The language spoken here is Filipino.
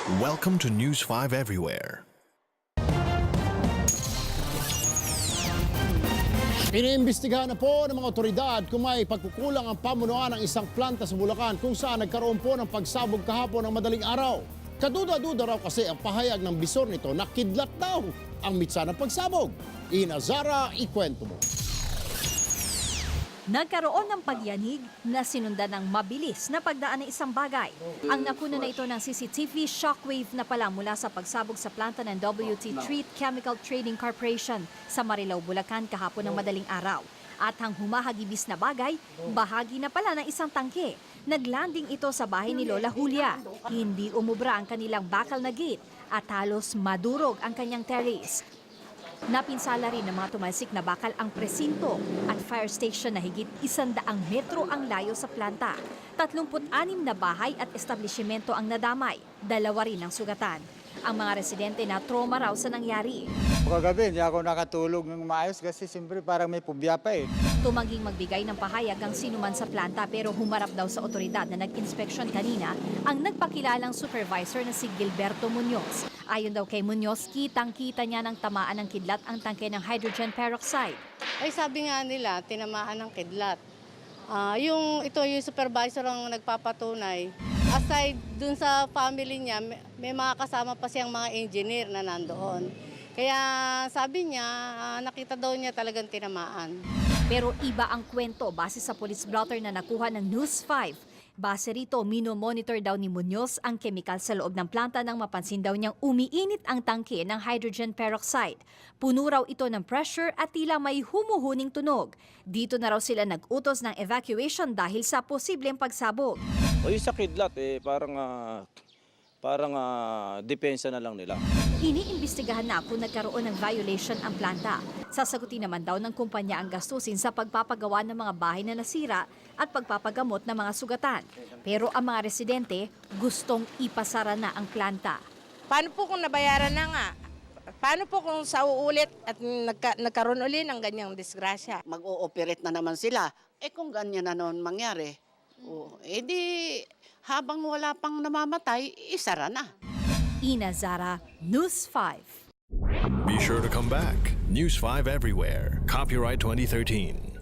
Welcome to News 5 Everywhere. Iniimbestigahan na po ng mga otoridad kung may pagkukulang ang pamunuan ng isang planta sa Bulacan kung saan nagkaroon po ng pagsabog kahapon ng madaling araw. Kaduda-duda raw kasi ang pahayag ng bisor nito na kidlat daw ang mitsa ng pagsabog. Ina Zara, ikwento mo. Nagkaroon ng pagyanig na sinundan ng mabilis na pagdaan ng isang bagay. Ang nakuno na ito ng CCTV shockwave na pala mula sa pagsabog sa planta ng WT Treat Chemical Trading Corporation sa Marilao, Bulacan kahapon ng madaling araw. At ang humahagibis na bagay, bahagi na pala ng isang tangke. Naglanding ito sa bahay ni Lola Julia. Hindi umubra ang kanilang bakal na gate at halos madurog ang kanyang terrace. Napinsala rin ng mga tumalsik na bakal ang presinto at fire station na higit 100 metro ang layo sa planta. 36 na bahay at establishmento ang nadamay, 2 rin ang sugatan. Ang mga residente na trauma raw sa nangyari. Kagabi, hindi ako nakatulog ng maayos kasi siyempre parang may pubya pa eh. Tumangging magbigay ng pahayag ang sinuman sa planta pero humarap daw sa otoridad na nag-inspeksyon kanina ang nagpakilalang supervisor na si Gilberto Muñoz. Ayon daw kay Muñoz, kitang-kita niya ng tamaan ng kidlat ang tangke ng hydrogen peroxide. Ay sabi nga nila, tinamaan ng kidlat. Yung supervisor ang nagpapatunay. Aside dun sa family niya, may mga kasama pa siyang mga engineer na nandoon. Kaya sabi niya, nakita daw niya talagang tinamaan. Pero iba ang kwento base sa police blotter na nakuha ng News 5. Base rito, mino-monitor daw ni Muñoz ang chemical sa loob ng planta nang mapansin daw niyang umiinit ang tangke ng hydrogen peroxide. Puno raw ito ng pressure at tila may humuhuning tunog. Dito na raw sila nag-utos ng evacuation dahil sa posibleng pagsabog. O yung sa kidlat, parang depensa na lang nila. Iniimbestigahan na kung nagkaroon ng violation ang planta. Sasagutin naman daw ng kumpanya ang gastusin sa pagpapagawa ng mga bahay na nasira at pagpapagamot ng mga sugatan. Pero ang mga residente gustong ipasara na ang planta. Paano po kung nabayaran na nga? Paano po kung sa uulit at nagkaroon uli ng ganyang disgrasya? Mag-ooperate na naman sila. Kung ganyan na naman mangyari, di habang wala pang namamatay, isara na. Ina Zara, News 5. Be sure to come back. News 5 Everywhere. Copyright 2013.